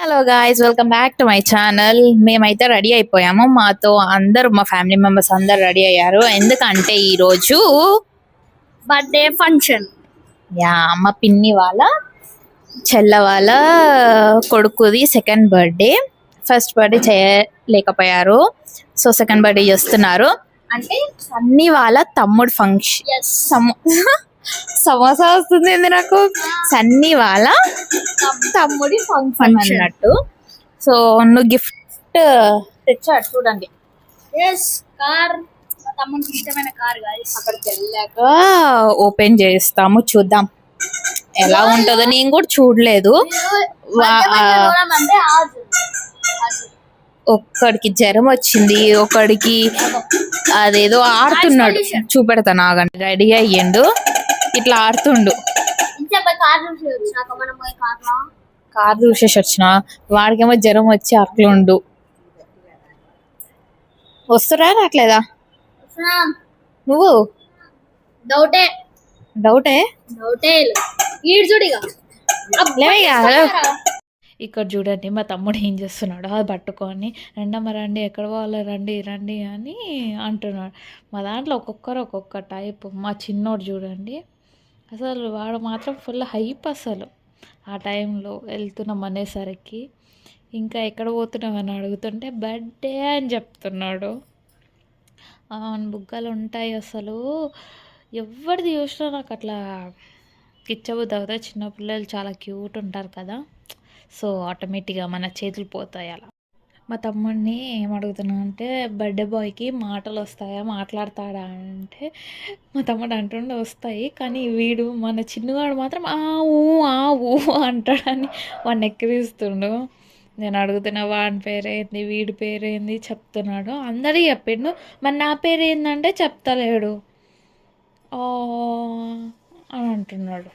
Hello guys, welcome back to my channel. మేమైతే ready అయిపోయాము. మాతో అందరూ మా ఫ్యామిలీ మెంబర్స్ అందరు రెడీ అయ్యారు. ఎందుకంటే ఈరోజు బర్త్డే ఫంక్షన్. మా పిన్ని వాళ్ళ చెల్ల వాళ్ళ కొడుకుది సెకండ్ బర్త్డే. ఫస్ట్ బర్త్డే చేయలేకపోయారు, సో సెకండ్ బర్త్డే చేస్తున్నారు. అంటే సన్నీ వాళ్ళ తమ్ముడు ఫంక్షన్. సమోసా వస్తుంది నాకు. సన్నీ వాళ్ళ తమ్ముడి ఫంక్షన్ అన్నట్టు. సో నువ్వు గిఫ్ట్ తెచ్చాడు చూడండి. కార్, మా తమ్ముడికి ఇష్టమైన కార్ గాయ్స్. అక్కడికి వెళ్ళాక ఓపెన్ చేస్తాము, చూద్దాం ఎలా ఉంటుందో. నేను కూడా చూడలేదు. ఒక్కడికి జ్వరం వచ్చింది, ఒకడికి అదేదో ఆడుతున్నాడు. చూపెడతాను ఆగండి. రెడీ అయ్యిండు, ఇట్లా ఆడుతుండు. కార్ చూసేసి వచ్చిన వాడికేమో జ్వరం వచ్చి అట్లుండు. వస్తురా రావట్లేదా నువ్వు? డౌటే ఇక్కడ చూడండి మా తమ్ముడు ఏం చేస్తున్నాడు. అది పట్టుకొని రండమ్మ రండి, ఎక్కడ పోవాలి, రండి రండి అని అంటున్నాడు. మా దాంట్లో ఒక్కొక్కరు ఒక్కొక్క టైప్. మా చిన్నోడు చూడండి, అసలు వాడు మాత్రం ఫుల్ హైప్. అసలు ఆ టైంలో వెళ్తున్నాం అనేసరికి ఇంకా ఎక్కడ పోతున్నాం అని అడుగుతుంటే బర్త్డే అని చెప్తున్నాడు. బుగ్గలు ఉంటాయి అసలు. ఎవరిది చూసినా నాకు అట్లా కిచ్చబుద్ధి అవుతాయి. చిన్నపిల్లలు చాలా క్యూట్ ఉంటారు కదా, సో ఆటోమేటిక్గా మన చేతులు పోతాయి అలా. మా తమ్ముడిని ఏమడుగుతున్నా అంటే బర్త్డే బాయ్కి మాటలు వస్తాయా, మాట్లాడతాడా అంటే మా తమ్ముడు అంటుండే వస్తాయి, కానీ వీడు మన చిన్నవాడు మాత్రం ఊ అంటాడని వాడిని ఎక్కిరిస్తుండు. నేను అడుగుతున్నా వాడి పేరేంది, వీడి పేరేంది చెప్తున్నాడు. అందరికీ చెప్పిండు, మరి నా పేరు ఏందంటే చెప్తలేడు అని అంటున్నాడు.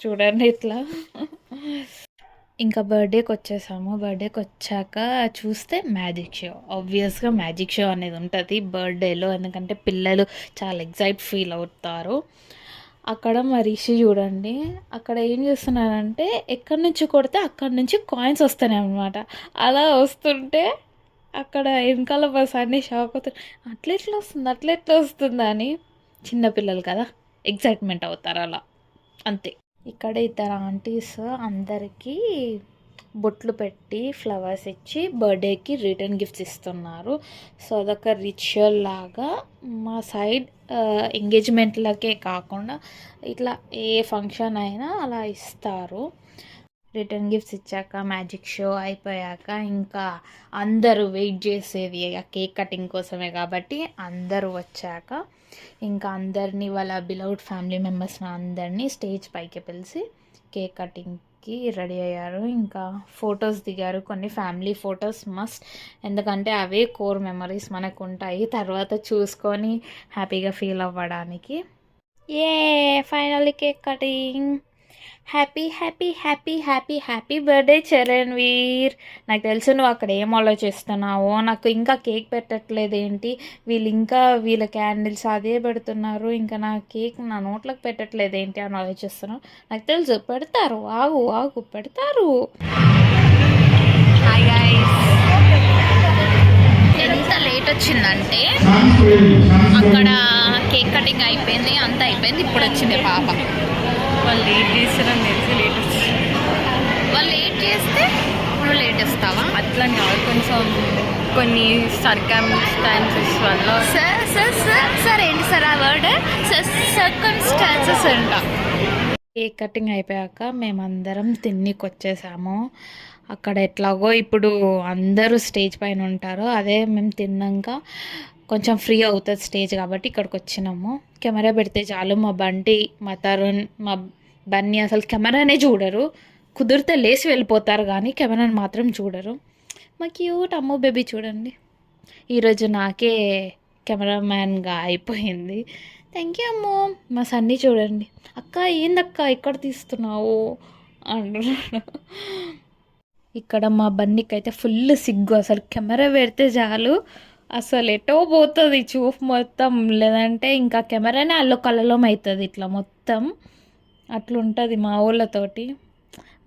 చూడండి ఇట్లా. ఇంకా బర్త్డేకి వచ్చేసాము. బర్త్డేకి వచ్చాక చూస్తే మ్యాజిక్ షో. ఆబ్వియస్గా మ్యాజిక్ షో అనేది ఉంటుంది బర్త్డేలో, ఎందుకంటే పిల్లలు చాలా ఎగ్జైట్ ఫీల్ అవుతారు. అక్కడ మా రిషి చూడండి, అక్కడ ఏం చేస్తున్నారంటే ఎక్కడి నుంచి కొడితే అక్కడి నుంచి కాయిన్స్ వస్తున్నాయి అన్నమాట. అలా వస్తుంటే అక్కడ వెనకాల బస్ అన్నీ షాక్ అవుతారు. అట్లెట్లా వస్తుందా అని. చిన్నపిల్లలు కదా, ఎగ్జైట్మెంట్ అవుతారు అలా, అంతే. ఇక్కడ ఇద్దరు ఆంటీస్ అందరికీ బొట్లు పెట్టి ఫ్లవర్స్ ఇచ్చి బర్త్డేకి రిటర్న్ గిఫ్ట్స్ ఇస్తున్నారు. సో అదొక రిచువల్ లాగా మా సైడ్. ఎంగేజ్మెంట్లకే కాకుండా ఇట్లా ఏ ఫంక్షన్ అయినా అలా ఇస్తారు. రిటర్న్ గిఫ్ట్స్ ఇచ్చాక మ్యాజిక్ షో అయిపోయాక ఇంకా అందరూ వెయిట్ చేసేది కేక్ కటింగ్ కోసమే కాబట్టి అందరూ వచ్చాక ఇంకా అందరినీ వాళ్ళ బిలౌడ్ ఫ్యామిలీ మెంబర్స్ని అందరినీ స్టేజ్ పైకి పిలిచి కేక్ కటింగ్కి రెడీ అయ్యారు. ఇంకా ఫొటోస్ దిగారు. కొన్ని ఫ్యామిలీ ఫొటోస్ మస్ట్, ఎందుకంటే అవే కోర్ మెమరీస్ మనకు ఉంటాయి తర్వాత చూసుకొని హ్యాపీగా ఫీల్ అవ్వడానికి. Finally cake cutting. Happy happy happy happy happy birthday Charan Veer. నాకు తెలుసు నువ్వు అక్కడ ఏం ఆలోచిస్తున్నావో, నాకు ఇంకా కేక్ పెట్టట్లేదు ఏంటి, వీళ్ళు ఇంకా వీళ్ళ క్యాండిల్స్ అదే పెడుతున్నారు, ఇంకా నా కేక్ నా నోట్లోకి పెట్టట్లేదు ఏంటి అని ఆలోచిస్తున్నావు. నాకు తెలుసు పెడతారు, ఆగు పెడతారు. హాయ్ గైస్, ఎంత లేట్ వచ్చిందంటే అక్కడ కేక్ కటింగ్ అయిపోయింది, అంతా అయిపోయింది, ఇప్పుడు వచ్చింది పాప. వాళ్ళు లేట్ చేస్తారని తెలిసి లేట్ వచ్చింది. వాళ్ళు లేట్ చేస్తే నువ్వు లేట్ వస్తావా? అట్లా కాదు, కొంచెం కొన్ని సర్కమ్స్టాన్సెస్ వల్ల. సార్ ఏంటి సార్ ఆ వర్డ్? సర్కమ్స్టాన్సెస్ అంట. కేక్ కటింగ్ అయిపోయాక మేమందరం తిన్నికి వచ్చేసాము. అక్కడ ఎట్లాగో ఇప్పుడు అందరూ స్టేజ్ పైన ఉంటారు, అదే మేము తిన్నాక కొంచెం ఫ్రీ అవుతుంది స్టేజ్ కాబట్టి ఇక్కడికి వచ్చినాము. కెమెరా పెడితే చాలు, మా బంటి, మా తరుణ్, మా బన్నీ అసలు కెమెరానే చూడరు. కుదిరితే లేచి వెళ్ళిపోతారు కానీ కెమెరాని మాత్రం చూడరు. మా క్యూట్ అమ్ము బేబీ చూడండి, ఈరోజు నాకే కెమెరామ్యాన్గా అయిపోయింది. థ్యాంక్ యూ అమ్ము. మా సన్నీ చూడండి, అక్క ఏందక్క ఇక్కడ తీస్తున్నావు అంటున్నాడు. ఇక్కడ మా బన్నీకి అయితే ఫుల్ సిగ్గు, అసలు కెమెరా పెడితే చాలు అసలు ఎటో పోతుంది చూపు మొత్తం, లేదంటే ఇంకా కెమెరానే అల్లో కళ్ళలం అవుతుంది ఇట్లా మొత్తం. అట్లుంటుంది మా ఊళ్ళతోటి.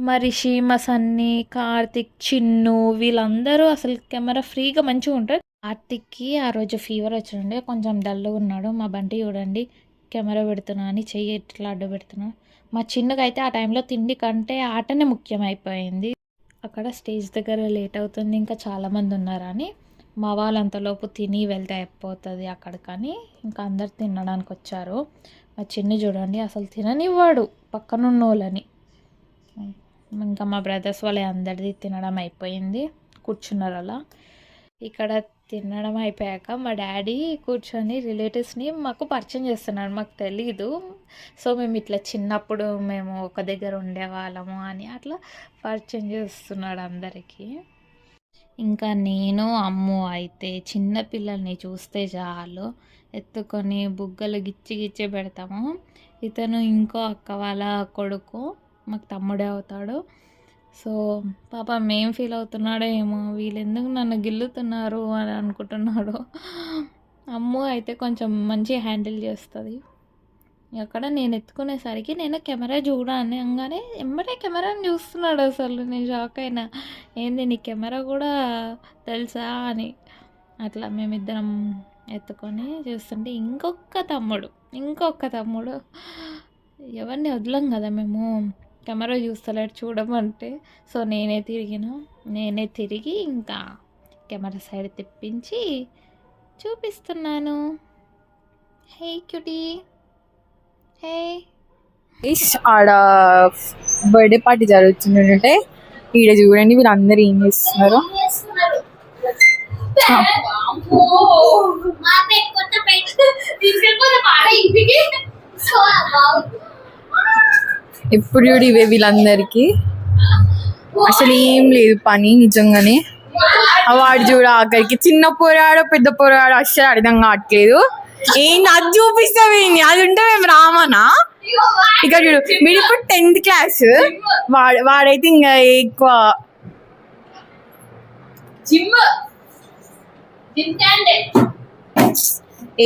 మా రిషి, మా సన్నీ, కార్తిక్, చిన్ను వీళ్ళందరూ అసలు కెమెరా ఫ్రీగా మంచిగా ఉంటారు. కార్తిక్కి ఆ రోజు ఫీవర్ వచ్చిండే, కొంచెం డల్గా ఉన్నాడు. మా బంటి చూడండి కెమెరా పెడుతున్నా అని చెయ్యి ఎట్లా అడ్డు పెడుతున్నా. మా చిన్నకైతే ఆ టైంలో తిండి కంటే ఆటనే ముఖ్యమైపోయింది. అక్కడ స్టేజ్ దగ్గర లేట్ అవుతుంది, ఇంకా చాలామంది ఉన్నారని మా వాళ్ళంతలోపు తిని వెళ్తే అయిపోతుంది అక్కడ. కానీ ఇంకా అందరు తినడానికి వచ్చారు. మా చిన్ని చూడండి అసలు తిననివ్వడు పక్కనున్న వాళ్ళని. ఇంకా మా బ్రదర్స్ వాళ్ళ అందరిది తినడం అయిపోయింది, కూర్చున్నారు అలా. ఇక్కడ తినడం అయిపోయాక మా డాడీ కూర్చొని రిలేటివ్స్ని మాకు పరిచయం చేస్తున్నాడు. మాకు తెలీదు. సో మేము ఇట్లా చిన్నప్పుడు మేము ఒక దగ్గర ఉండేవాళ్ళము అని అట్లా పరిచయం చేస్తున్నాడు అందరికీ. ఇంకా నేను అమ్ము అయితే చిన్నపిల్లల్ని చూస్తే చాలు ఎత్తుకొని బుగ్గలు గిచ్చి గిచ్చి పెడతాము. ఇతను ఇంకో అక్క వాళ్ళ కొడుకు, మాకు తమ్ముడే అవుతాడు. సో పాపం ఏం ఫీల్ అవుతున్నాడో ఏమో, వీళ్ళు ఎందుకు నన్ను గిల్లుతున్నారు అని అనుకుంటున్నాడు. అమ్ము అయితే కొంచెం మంచిగా హ్యాండిల్ చేస్తుంది. అక్కడ నేను ఎత్తుకునేసరికి నేను కెమెరా చూడగానే ఎంబడే కెమెరాని చూస్తున్నాడు. అసలు నేను షాక్ అయినా, ఏంది నీ కెమెరా కూడా తెలుసా అని. అట్లా మేమిద్దరం ఎత్తుకొని చూస్తుంటే ఇంకొక తమ్ముడు ఎవరిని వదలం కదా మేము, కెమెరా చూస్తలేడు చూడమంటే. సో నేనే తిరిగి ఇంకా కెమెరా సైడ్ తిప్పించి చూపిస్తున్నాను. హే క్యూటీ, హే. ఆడ బర్త్డే పార్టీ జరుగుతుందంటే ఈడ చూడండి వీళ్ళందరూ ఏం చేస్తున్నారు. ఎప్పుడు చూడు ఇవే వీళ్ళందరికీ, అసలు ఏం లేదు పని నిజంగానే. వాడు చూడ ఆఖరికి చిన్న పోరాడు పెద్ద పోరాడు అస్సలు అర్థం కావట్లేదు. ఏంటి అది చూపిస్తావేంటి, అది ఉంటే మేము రామనా. ఇక్కడ చూడు మీరు ఇప్పుడు 10th క్లాస్, వాడైతే ఇంకా ఎక్కువ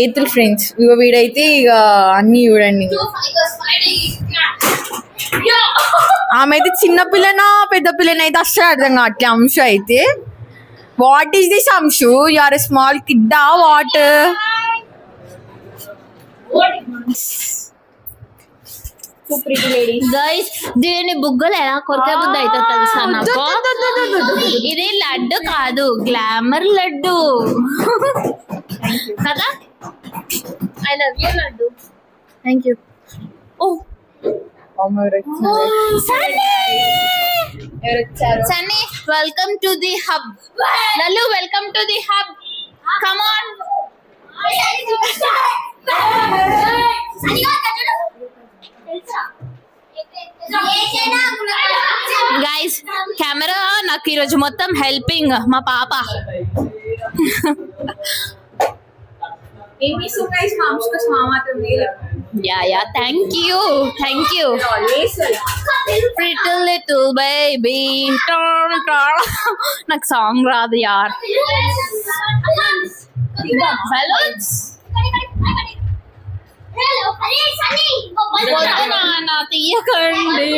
8th ఫ్రెండ్స్. ఇక వీడైతే ఇక అన్ని చూడండి. ఆమె అయితే చిన్న పిల్లనా పెద్ద పిల్లనైతే అస్సలు అర్థం కావట్లే. అంశు అయితే what is this Anshu, you are a small కిడ్డా వాట్? గైస్ దీని బుగ్గలు ఎలా కొరికే బుద్ధి అయితే తెలుసా నాకు. ఇది లడ్డు కాదు, గ్లామర్ లడ్డు కదా. I love you laddu. Thank you. Sunny welcome to the hub. Lallu welcome to the hub. Come on. Guys camera నాకు ఈరోజు మొత్తం హెల్పింగ్ మా పాప. Yeah thank you pretty little baby. నాకు సాంగ్ రాదు యార్. బెలూన్స్ తీయకండి.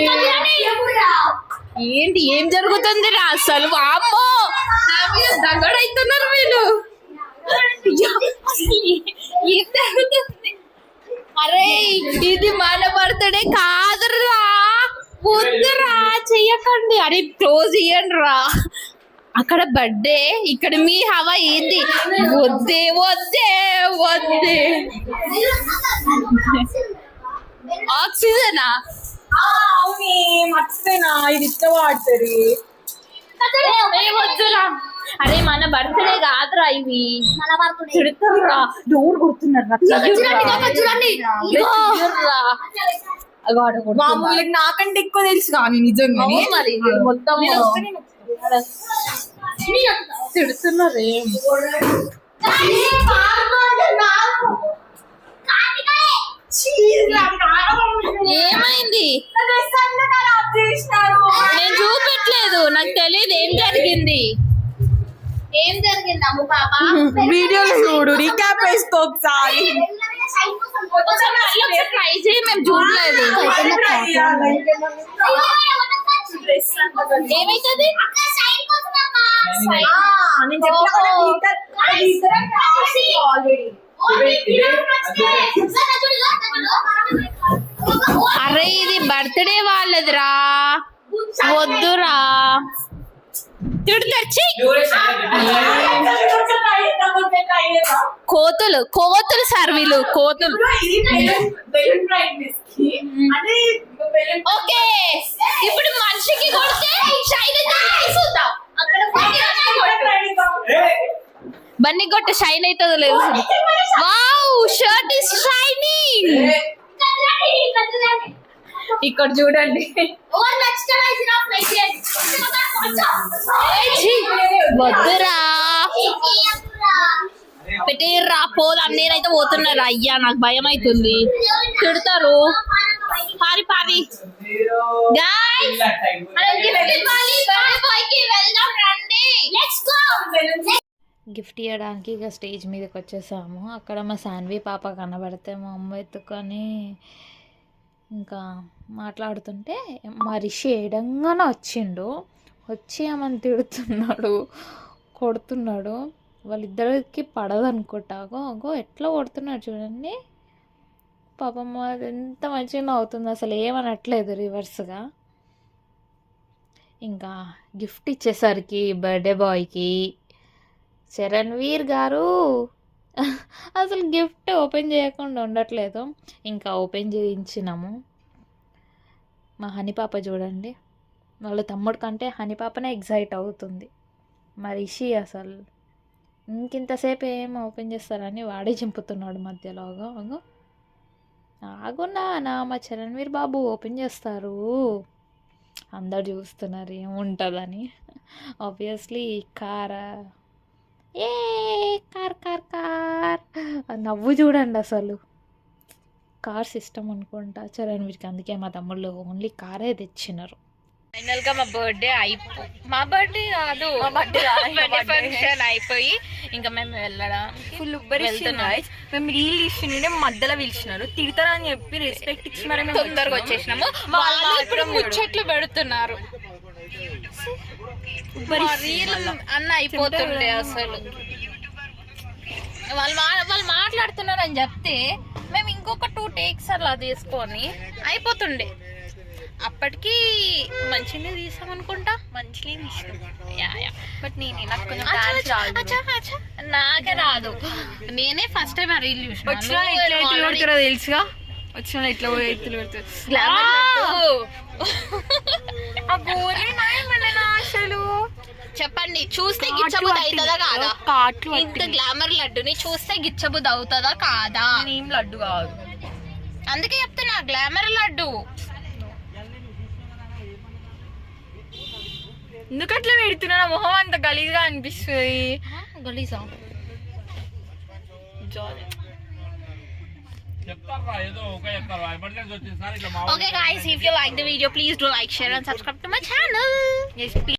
ఏంటి ఏం జరుగుతుంది రా అసలు, అమ్మో నా మీద దగ్గడైతున్నారు వీళ్ళు. ఏం జరుగుతుంది? అరే ఇది మన బర్త్డే కాదురా, వద్దురా చెయ్యకండి. అరే క్లోజ్ ఇయ్యండి రా. అక్కడ బర్త్డే, ఇక్కడ మీ హవా ఏంది? వద్దే వద్దే వద్దే. ఆక్సిజనా? మర్చిపోయినా ఇది ఇట్లా వాడుతుంది. వద్దురా. అరే మన బర్త్డే కాదురా ఇవి, మన బర్త్డే. డోర్ కొడుతున్నారు మామూలుగా నాకంటే ఎక్కువ తెలుసు కానీ నిజంగానే. మరి మొత్తం తిడుతున్నారు. ఏమైంది? నేను చూపెట్టలేదు, నాకు తెలియదు ఏం జరిగింది. అమ్ము పాప వీడియోలో చూడు, రీక్యాప్ వేసుకో ఒకసారి. ట్రై చేయి, మేము చూడలేదు. ఏమైతుంది అరే ఇది బర్త్డే వాళ్ళదిరా వద్దురా తిడుతర్చి కోతులు కోతులు సర్వీలు కోతులు ఓకే ఇప్పుడు మనిషికి కొడితే షైన్ అవుతుందా బన్నీ కొట్ట షైన్ అవుతుందో లేదు వావ్ షర్ట్ ఇస్ షైనింగ్ ఇక్కడ చూడండి వద్దురా పెట్టిర్రా పోదా నేనైతే పోతున్నారు అయ్యా నాకు భయం అవుతుంది తిడతారు పారి పారి గిఫ్ట్ ఇవ్వడానికి ఇక స్టేజ్ మీదకి వచ్చేసాము. అక్కడ మా సాన్వి పాప కనబడితే మా అమ్మ ఎత్తుకొని ఇంకా మాట్లాడుతుంటే మా రిషి ఏడంగానే వచ్చిండు. వచ్చి ఆమెను తిడుతున్నాడు, కొడుతున్నాడు. వాళ్ళిద్దరికి పడదు అనుకుంటా. అగో ఎట్లా కొడుతున్నాడు చూడండి. పాపం అది ఎంత మంచిగా నవ్వుతుంది, అసలు ఏమనట్లేదు రివర్స్గా. ఇంకా గిఫ్ట్ ఇచ్చేసరికి బర్త్డే బాయ్కి చరణ్వీర్ గారు అసలు గిఫ్ట్ ఓపెన్ చేయకుండా ఉండట్లేదు. ఇంకా ఓపెన్ చేయించినాము. మా హనీ పాప చూడండి, వాళ్ళ తమ్ముడు కంటే హనీ పాపనే ఎగ్జైట్ అవుతుంది. మా రిషి అసలు ఇంకింతసేపు ఏం ఓపెన్ చేస్తారని వాడే చింపుతున్నాడు మధ్యలో. అగో ఆగున్నా మా చరణ్వీర్ బాబు ఓపెన్ చేస్తారు, అందరు చూస్తున్నారు ఏముంటుందని. Obviously car car car car నవ్వు చూడండి అసలు. కార్ సిస్టమ్ అనుకుంటా చరణ్వీర్కి, అందుకే మా తమ్ముళ్ళు ఓన్లీ కారే తెచ్చినారు. ఫైనల్గా మా బర్త్డే మా బర్త్డే కాదు బర్త్డే ఫంక్షన్ అయిపోయి ఇంకా మేము వెళ్ళడం ఫుల్ మేము రీల్ తీస్తుండే మధ్యలో పిలిచినారు, తిడతారని చెప్పి రెస్పెక్ట్ ఇచ్చి మరి మేము తొందరగా వచ్చేసినాము. వాళ్ళు ఇప్పుడు ముచ్చట్లు పెడుతున్నారు. అన్న అయిపోతుండే అసలు. వాళ్ళు మాట్లాడుతున్నారు అని చెప్తే మేము ఇంకొక 2 టేక్స్ అలా తీసుకొని అయిపోతుండే. అప్పటికి మంచిగా తీసామనుకుంటా, మంచిగా తీసినాం. బట్ నాకే రాదు, నేనే ఫస్ట్ టైం ఆ రీల్ చూసిన తెలుసుగా. వచ్చిన ఇట్లా ఎత్తులు అసలు చెప్పండి, చూస్తే గిచ్చబుద్ధి అవుతుందా కాదా? ఇంత గ్లామర్ లడ్డుని చూస్తే గిచ్చబుద్ధి అవుతుందా కాదా? ఏం లడ్డు కాదు, అందుకే చెప్తున్నా గ్లామర్ లడ్డు. ఎందుకట్లా పెడుతున్నా? మొహం అంత గలీజ్గా అనిపిస్తుంది. గలీజా Okay guys, if you like the video, please do like, share and subscribe to my channel. Yes, please.